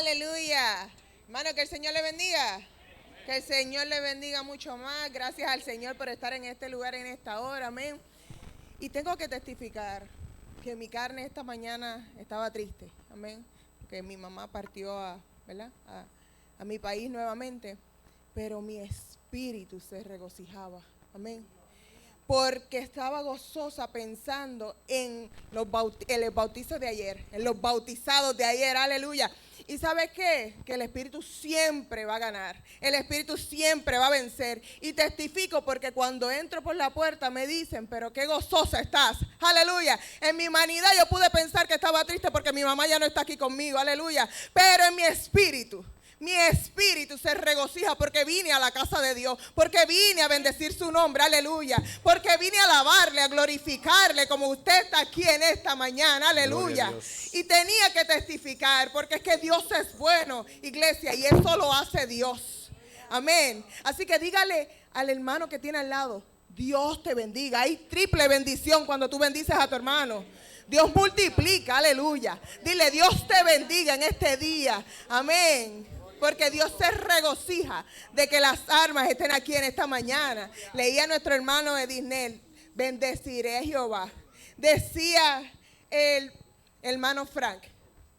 Aleluya. Hermano, que el Señor le bendiga. Que el Señor le bendiga mucho más. Gracias al Señor por estar en este lugar en esta hora. Amén. Y tengo que testificar que mi carne esta mañana estaba triste. Amén. Que mi mamá partió a mi país nuevamente. Pero mi espíritu se regocijaba. Amén. Porque estaba gozosa pensando en el bautizo de ayer, en los bautizados de ayer, aleluya. ¿Y sabes qué? Que el Espíritu siempre va a ganar, el Espíritu siempre va a vencer. Y testifico porque cuando entro por la puerta me dicen, pero qué gozosa estás, aleluya. En mi humanidad yo pude pensar que estaba triste porque mi mamá ya no está aquí conmigo, aleluya. Pero en mi espíritu se regocija porque vine a la casa de Dios, porque vine a bendecir su nombre, aleluya, porque vine a alabarle, a glorificarle como usted está aquí en esta mañana, aleluya. Y tenía que testificar porque es que Dios es bueno, iglesia, y eso lo hace Dios, amén. Así que dígale al hermano que tiene al lado, Dios te bendiga. Hay triple bendición cuando tú bendices a tu hermano. Dios multiplica, aleluya. Dile, Dios te bendiga en este día, amén. Porque Dios se regocija de que las armas estén aquí en esta mañana. Leía a nuestro hermano Edisnel, bendeciré a Jehová. Decía el hermano Frank,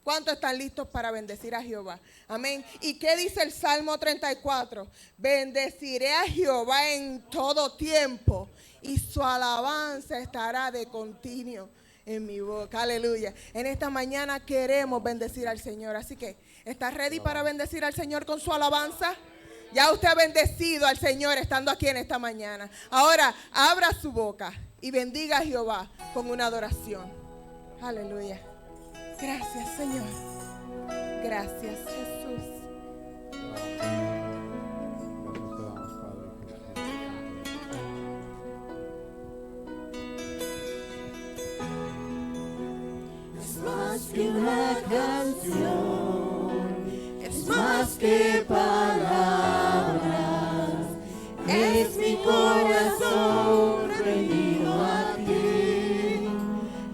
¿cuántos están listos para bendecir a Jehová? Amén. ¿Y qué dice el Salmo 34? Bendeciré a Jehová en todo tiempo y su alabanza estará de continuo en mi boca, aleluya. En esta mañana queremos bendecir al Señor, así que ¿estás ready para bendecir al Señor con su alabanza? Ya usted ha bendecido al Señor estando aquí en esta mañana. Ahora abra su boca y bendiga a Jehová con una adoración. Aleluya. Gracias, Señor. Gracias, Jesús. Más que una canción, es más que palabras, es mi corazón rendido a ti,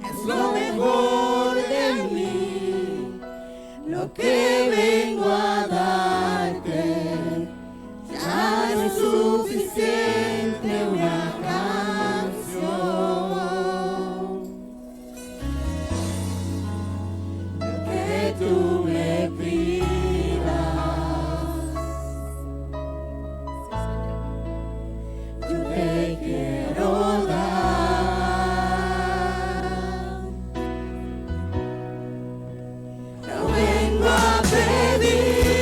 es lo mejor de mí, lo que vengo a darte, ya no es suficiente una canción. Tú me pidas, yo te quiero dar. No vengo a pedir,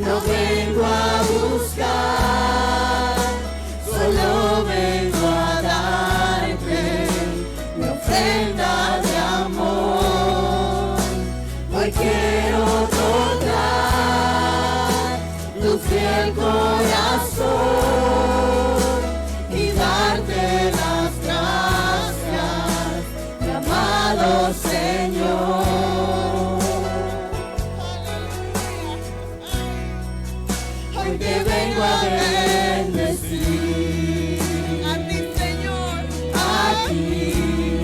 no vengo a buscar, solo vengo a darte mi ofrenda de amor. Hoy quiero tocar tu fiel corazón y darte las gracias, mi amado Señor. Hoy te vengo a bendecir. A ti, Señor. A ti.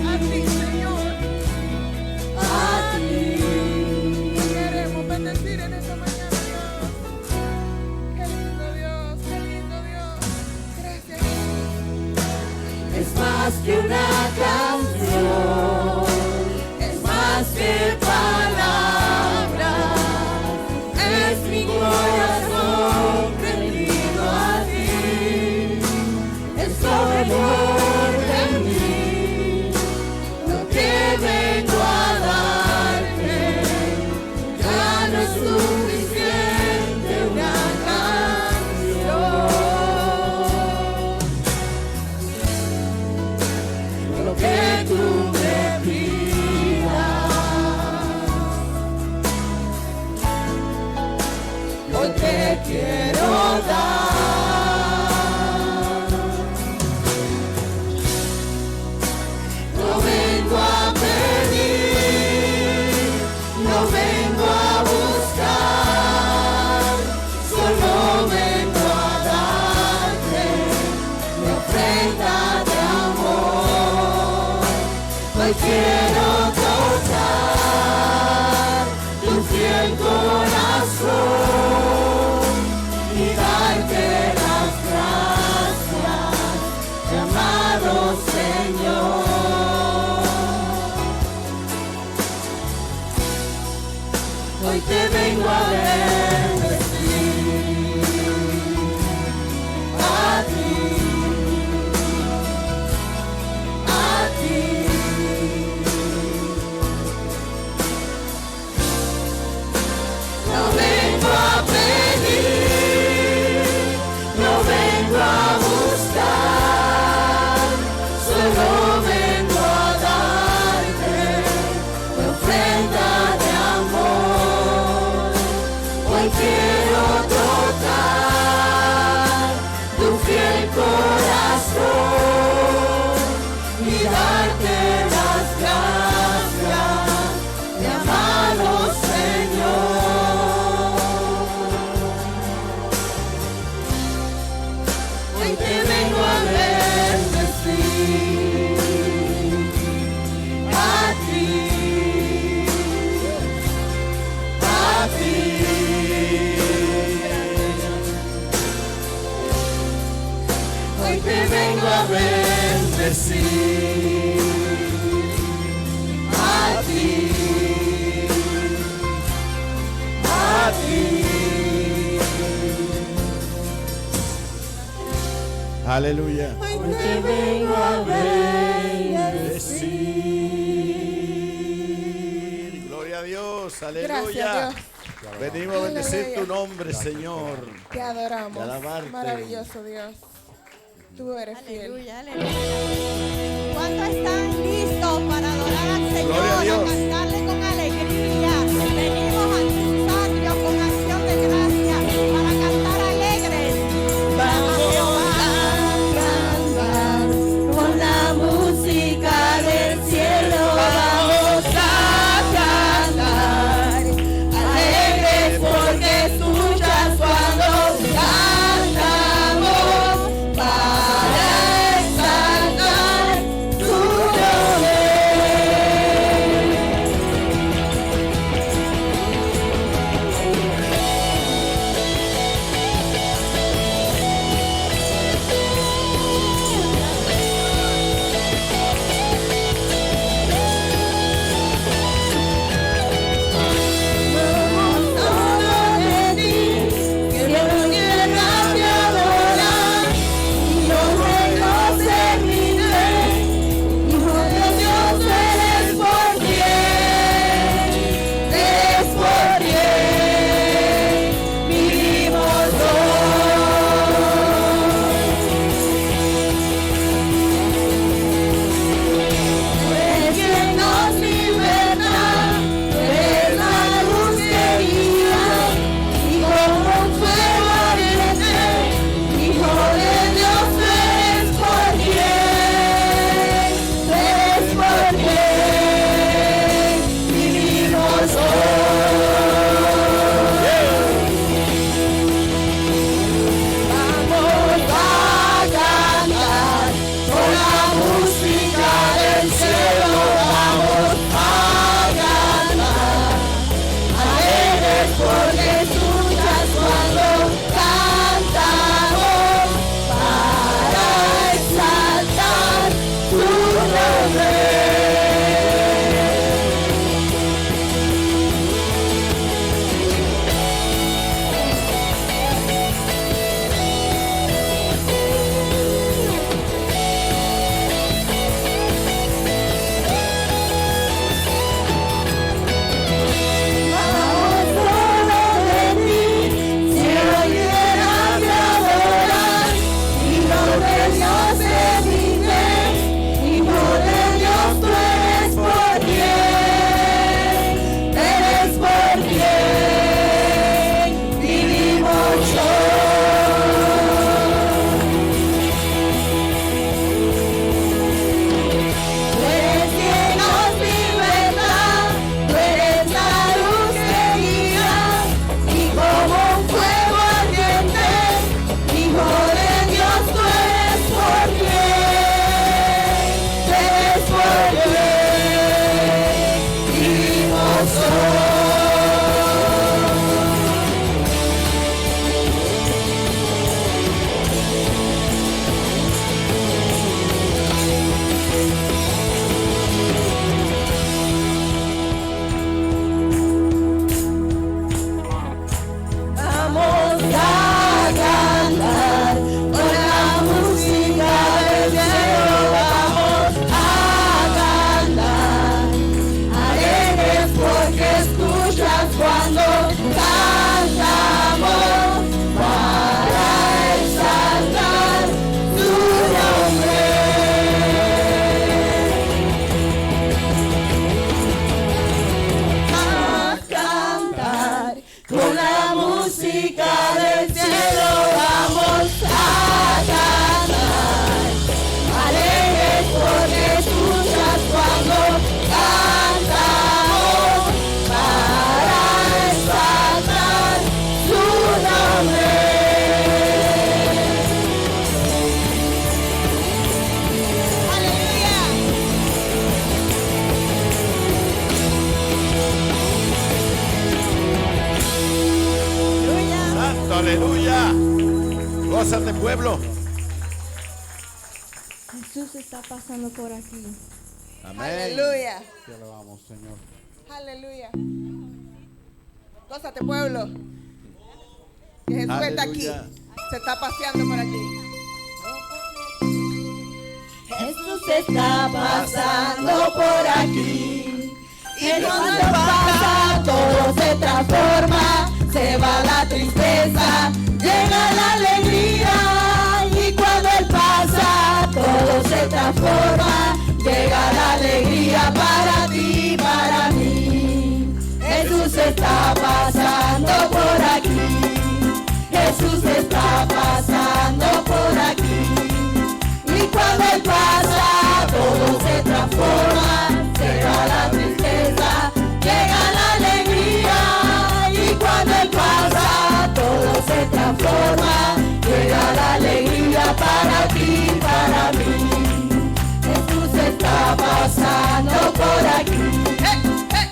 A ti, Señor. A ti. Queremos bendecir en esta mañana, Dios. Qué lindo Dios, qué lindo Dios. Gracias. Es más que una canción, es más que palabras, es mi corazón rendido a ti, es lo mejor de mí, lo que vengo a darte, ya no es suficiente una canción. Lo que tú me pidas, hoy te quiero dar. No vengo a pedir, no vengo a buscar, solo vengo a darte mi ofrenda de amor. Hoy quiero tocar tu fiel fiel corazón y darte las gracias, amado Señor. Hoy te vengo a bendecir a ti, a ti. No vengo a pedir, no vengo a buscar, solo vengo a darte mi ofrenda de amor. Hoy quiero tocar tu fiel corazón y darte las gracias, mi amado Señor. Hoy te vengo a bendecir a ti, a ti. Hoy te vengo a bendecir a ti, a ti. Aleluya. Hoy te vengo a bendecir. Bendecir. Gloria a Dios. Aleluya. Gracias, Dios. Venimos a bendecir Aleluya. tu nombre, Señor. Te adoramos. Te alabarte. Maravilloso Dios. Tú eres fiel. Aleluya, aleluya. ¿Cuántos están listos para adorar al Señor, Gloria a Dios. cantarle con alegría? Venimos a tus atrios con acción de gracia para cantar alegres. Vamos a cantar con la música del cielo. Vamos a cantar alegres porque escuchas cuando cantamos para exaltar tu nombre. música del cielo vamos a cantar. Alegres porque escuchas cuando cantamos para exaltar su nombre. Santo, aleluya. Gózate, pueblo. Jesús está pasando por aquí. Amén. Aleluya. Te alabamos, Señor. Aleluya. Gózate, pueblo. Que Jesús está aquí. Aleluya. Se está paseando por aquí. Jesús está pasando por aquí. Y cuando pasa todo se transforma, se va la tristeza, llega la alegría. Y cuando Él pasa todo se transforma, llega la alegría para ti, para mí. Jesús está pasando por aquí. Jesús está pasando por aquí. Y cuando Él pasa, todo se transforma, se va la tristeza, llega la alegría. Y cuando Él pasa, todo se transforma, llega la alegría para ti, para mí. Jesús está pasando por aquí.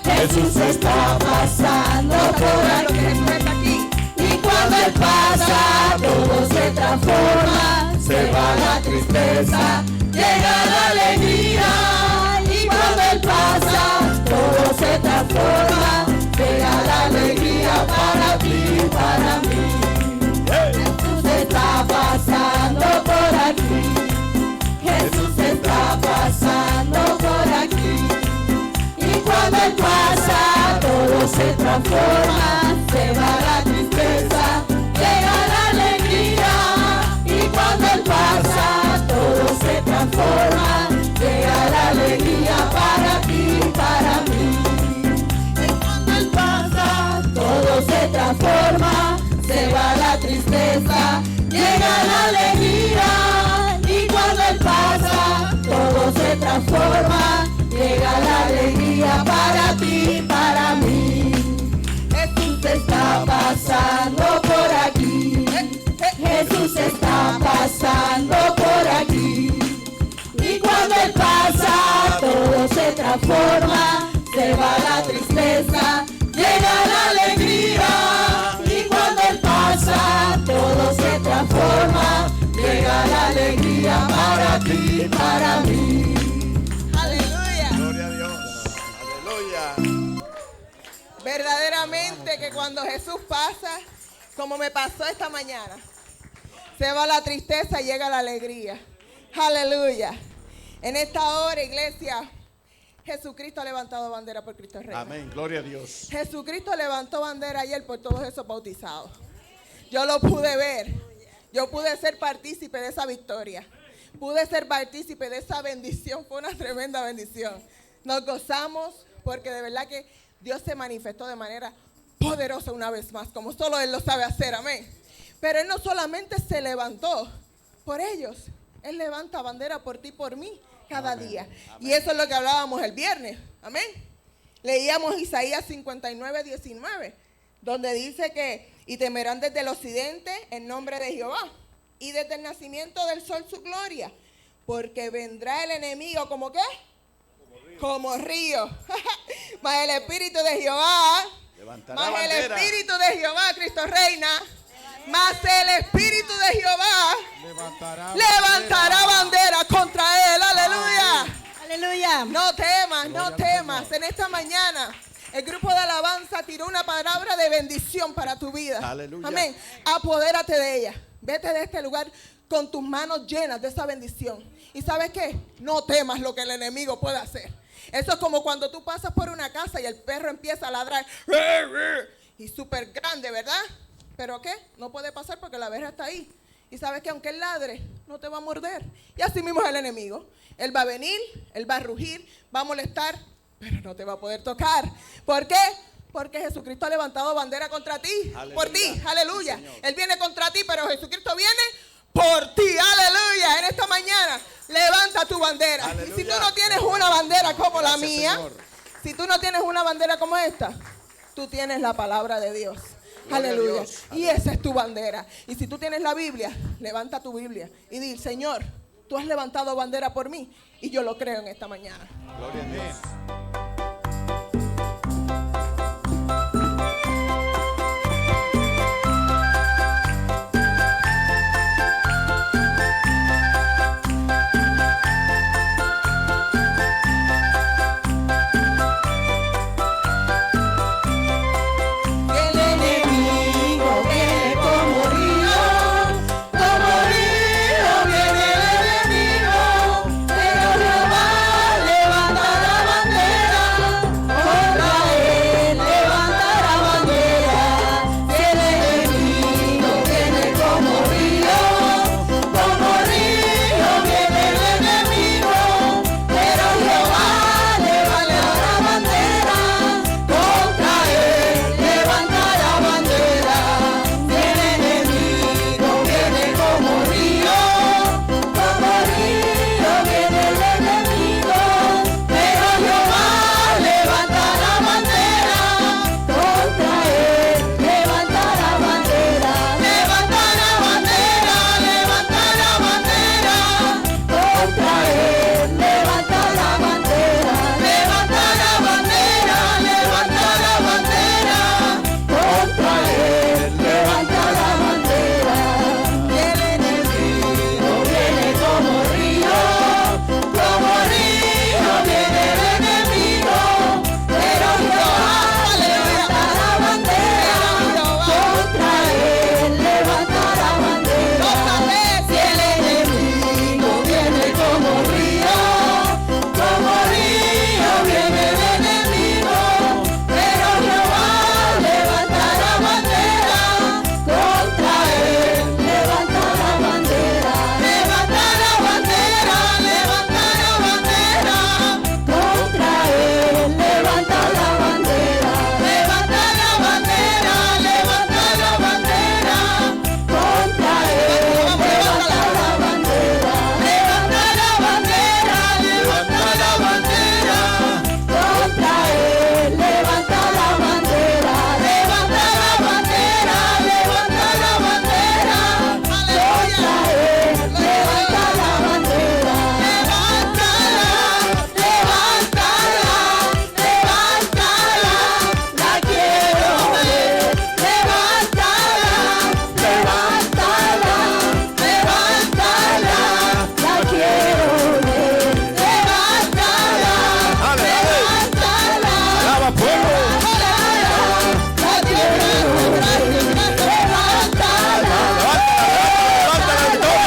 Jesús está pasando por aquí. Jesús está aquí. Y cuando Él pasa, todo se transforma, se va la tristeza, llega la alegría. Y cuando Él pasa, todo se transforma, llega la alegría para ti, para mí. Jesús está pasando por aquí. Jesús está pasando por aquí. Y cuando Él pasa, todo se transforma, se va la tristeza, llega la alegría. Y cuando Él pasa, todo se transforma, llega la alegría para ti, para mí. Y cuando Él pasa, todo se transforma, se va la tristeza, llega la alegría. Y cuando Él pasa, todo se transforma, llega la alegría para ti, para mí. Jesús está pasando por aquí. Jesús está pasando por aquí. Y cuando Él pasa, todo se transforma, se va la tristeza, llega la alegría. Y cuando Él pasa, todo se transforma, llega la alegría para ti, para mí. Aleluya. Gloria a Dios. Aleluya. Verdaderamente que cuando Jesús pasa, como me pasó esta mañana, se va la tristeza y llega la alegría. Aleluya. En esta hora, iglesia, Jesucristo ha levantado bandera por Cristo Rey. Amén. Gloria a Dios. Jesucristo levantó bandera ayer por todos esos bautizados. Yo lo pude ver. Yo pude ser partícipe de esa victoria. Pude ser partícipe de esa bendición. Fue una tremenda bendición. Nos gozamos porque de verdad que Dios se manifestó de manera poderosa una vez más, como solo Él lo sabe hacer. Amén. Pero Él no solamente se levantó por ellos. Él levanta bandera por ti y por mí cada día. Amén. Y eso es lo que hablábamos el viernes. Amén. Leíamos Isaías 59, 19, donde dice que y temerán desde el occidente el nombre de Jehová, y desde el nacimiento del sol su gloria, porque vendrá el enemigo como qué, como río. Mas el espíritu de Jehová, Levantará mas el bandera. espíritu de Jehová, Cristo reina, mas el espíritu de Jehová levantará bandera contra él. Aleluya. Aleluya. No temas, no temas. En esta mañana el grupo de alabanza tiró una palabra de bendición para tu vida. Aleluya. Amén. Apodérate de ella. Vete de este lugar con tus manos llenas de esa bendición. ¿Y sabes qué? No temas lo que el enemigo pueda hacer. Eso es como cuando tú pasas por una casa y el perro empieza a ladrar. Y súper grande, ¿verdad? ¿Pero qué? No puede pasar porque la verja está ahí. Y sabes que aunque él ladre, no te va a morder. Y así mismo es el enemigo. Él va a venir, él va a rugir, va a molestar, pero no te va a poder tocar. ¿Por qué? Porque Jesucristo ha levantado bandera contra ti, Aleluya. por ti, aleluya. Sí, Señor. Él viene contra ti, pero Jesucristo viene por ti, aleluya. En esta mañana, levanta tu bandera. Aleluya. Y si tú no tienes una bandera como la Gracias, mía, Señor. si tú no tienes una bandera como esta, tú tienes la palabra de Dios. Gloria a Aleluya. Dios. Y esa es tu bandera. Y si tú tienes la Biblia, levanta tu Biblia y di, Señor, tú has levantado bandera por mí y yo lo creo en esta mañana. Gloria a Dios. El enemigo viene como río viene el enemigo, pero Jehová levanta la bandera, contra él levanta la bandera. Si el enemigo viene como río viene el enemigo, pero Jehová levanta la bandera, contra él levanta la bandera. Si el enemigo viene como río viene el enemigo, pero Jehová levanta la bandera, contra él levanta la bandera. Levanta la bandera, levanta la bandera, contra él levanta la bandera. Levanta la bandera, levanta la bandera, contra él levanta la bandera. El enemigo viene como río viene el enemigo, pero Jehová levanta la bandera, contra él levanta la bandera. Si el enemigo viene como río viene el enemigo, pero Jehová levanta la bandera, contra él levanta la bandera. Levanta la bandera, levanta la bandera, contra él levanta la bandera. Levanta la bandera, levanta la bandera, contra él levanta la bandera. Levanta la bandera, levanta la bandera, contra él levanta la bandera. Levanta la bandera, levanta la bandera, contra él levanta la bandera. Levántala, la quiero ver. Levántala, levántala, la quiero ver. Levántala, levántala, Alaba pueblo. la quiero ver. Levántala, Levanta la victoria,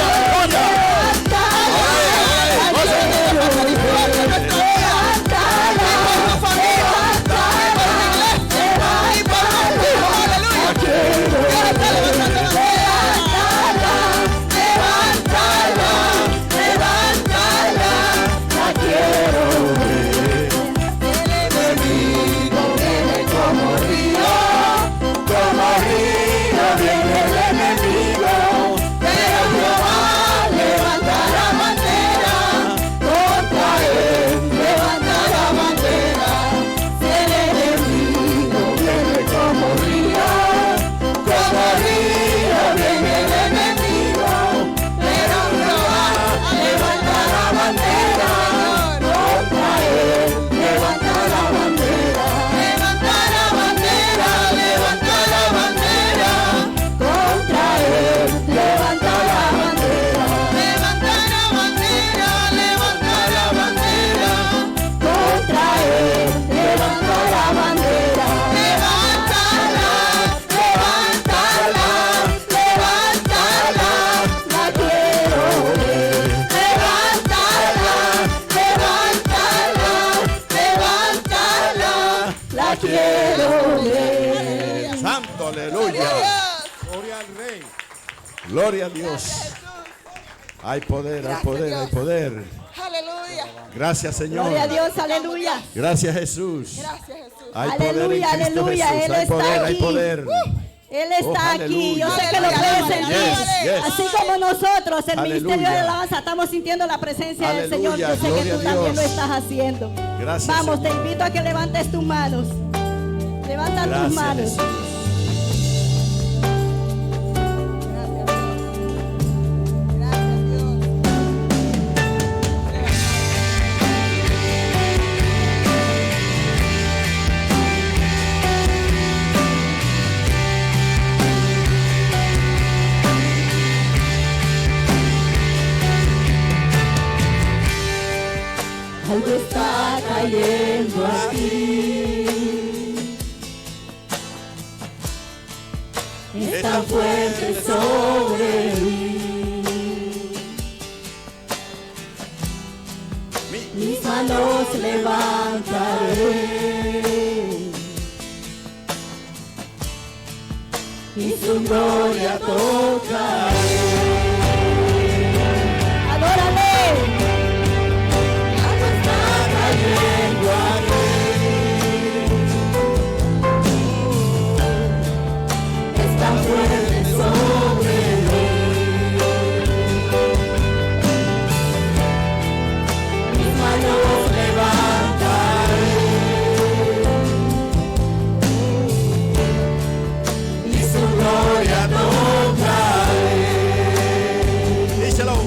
viene el enemigo, pero Jehová levanta la bandera, contra él levanta la bandera. Si el enemigo viene como río viene el enemigo, pero Jehová levanta la bandera, contra él levanta la bandera. Levanta la bandera, levanta la bandera, contra él levanta la bandera. Levanta la bandera, levanta la bandera, contra él levanta la bandera. Levántala, levántala, levántala, la quiero ver. Levántala, levántala, levántala, la quiero ver. Santo, Gloria aleluya. a Dios. Gloria al Rey. Gloria a Dios. Jesús. Hay poder, hay Gracias, poder, hay Dios. poder. Aleluya. Gracias, Señor. Gloria a Dios, aleluya. Gracias, Jesús. Gracias, Jesús. Hay poder en Aleluya, Cristo aleluya. Jesús. Él Hay está poder, hay aquí. poder. Él está aquí. Yo sé que lo Aleluya, puede aleluya, sentir. yes, yes. Así como nosotros, el Aleluya. ministerio de alabanza, estamos sintiendo la presencia del Señor. Aleluya, Yo sé que gloria tú a también lo Dios. estás haciendo. Gracias, Vamos, te Señor. invito a que levantes tus manos. Levanta tus Gracias, manos. Jesús. Gracias, Dios. Algo está cayendo aquí. Es tan fuerte sobre mí. Mis manos levantaré y su gloria tocaré. Adórale. Algo está cayendo aquí. Es tan fuerte sobre mí. Mis manos levantaré y su gloria tocaré. Díselo.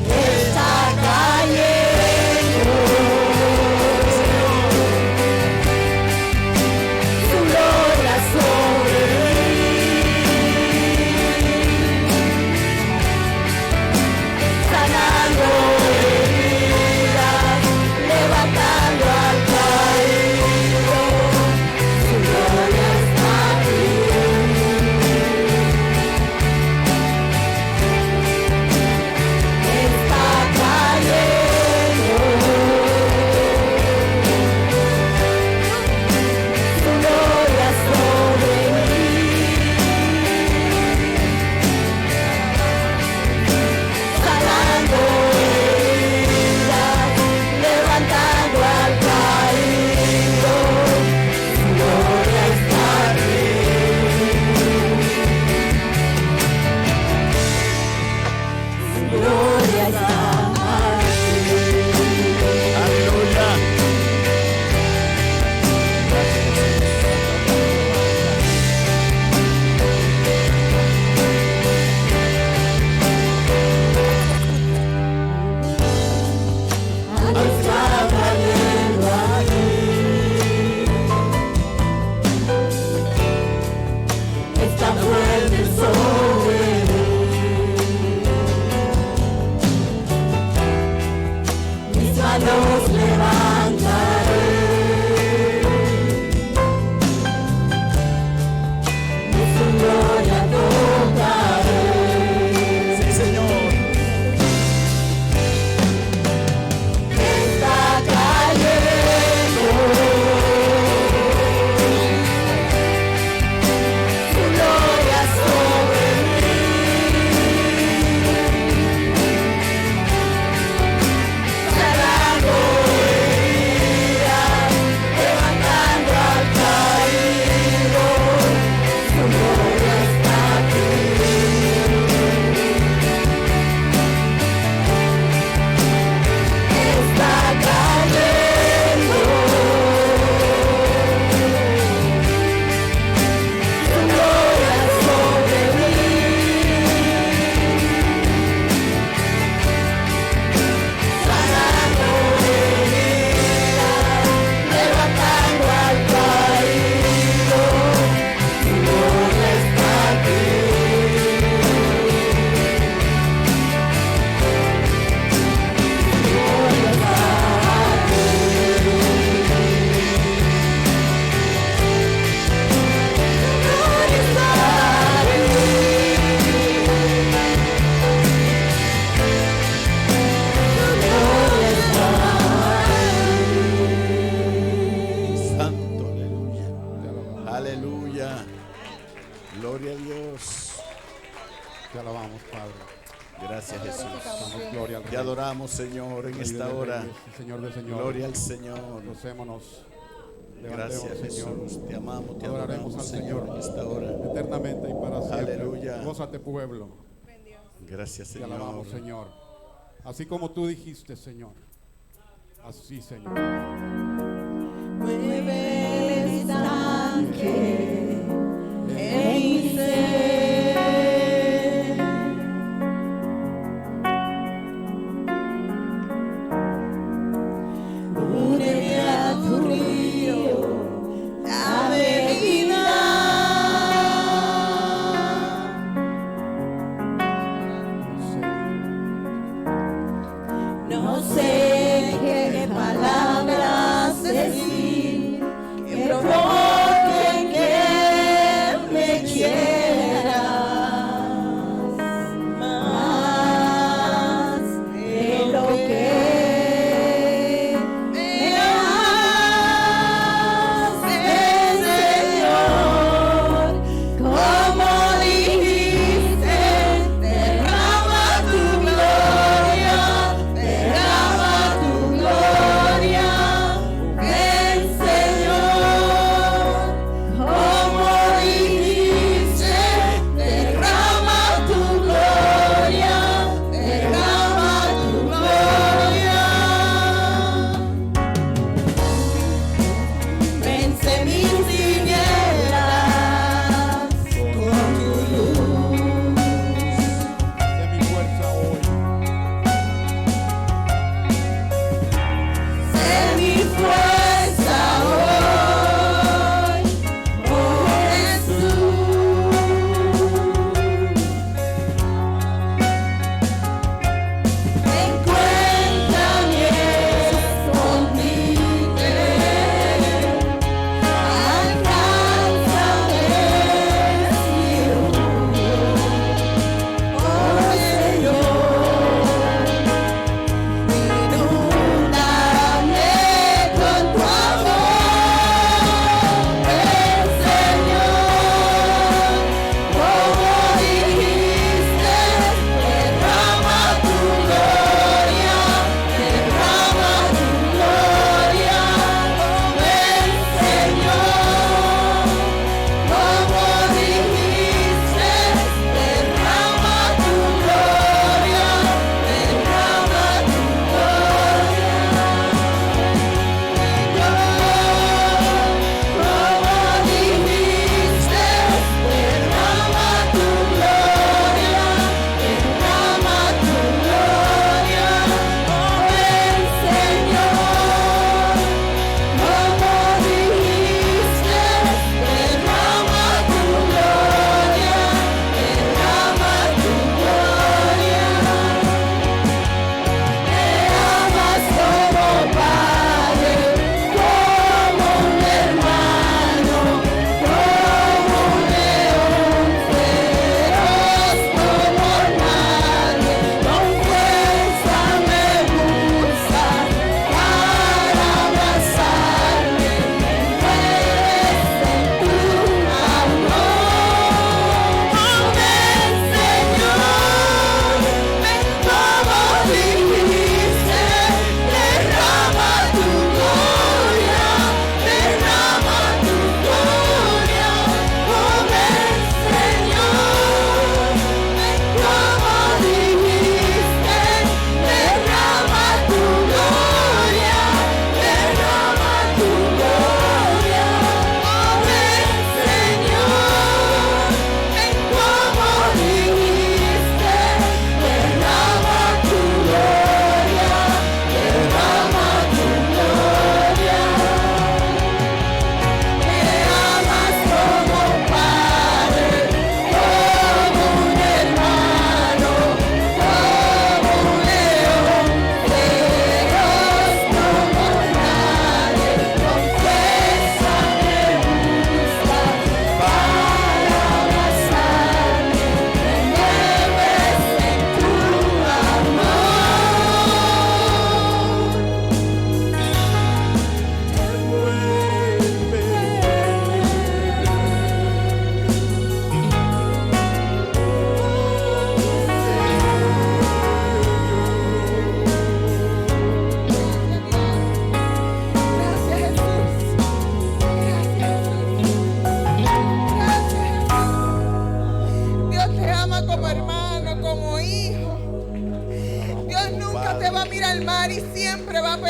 Está cayendo su gloria sobre mí, sanando heridas, levantando al caído. Su gloria está aquí. Está cayendo su gloria sobre mí, sanando heridas, levantando al caído. Su gloria está aquí. Su gloria está aquí. Aleluya. Algo está cayendo aquí. Está fuerte sobre mí. Mis manos levantaré y su gloria tocaré. Sí, Señor. Está cayendo su gloria sobre mí, sanando heridas, levantando al caído. Su gloria está aquí. Está cayendo su gloria sobre mí, sanando heridas, levantando al caído. Su gloria está aquí. Santo, aleluya. Aleluya. Gloria a Dios. Te alabamos, Padre. Gracias, Jesús. Glorificamos, Dios. Gloria al Te Rey. adoramos, Señor, en Rey esta de hora. reyes y Señor de señores. Gloria al Señor. Gocémonos. Gracias, Levantemos, Señor. Jesús. Te amamos, te Adoraremos adoramos, al Señor, Señor en esta hora. eternamente y para siempre. Aleluya. Gózate, pueblo. Gracias, Te Señor. alabamos, Señor. Así como tú dijiste, Señor. Así, Señor. Mueve el estanque en mi ser. Úneme a tu río, dame vida. No sé qué palabras decir, que provoque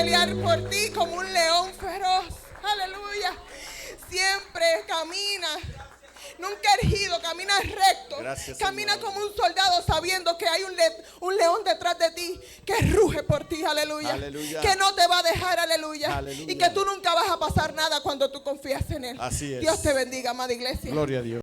pelear por ti como un león feroz. Aleluya. Siempre camina. Nunca erguido, camina recto. Gracias, camina Señor. como un soldado sabiendo que hay un león detrás de ti que ruge por ti, aleluya. Aleluya. Que no te va a dejar, aleluya. Aleluya. Y que tú nunca vas a pasar nada cuando tú confías en Él. Así es. Dios te bendiga, amada iglesia. Gloria a Dios.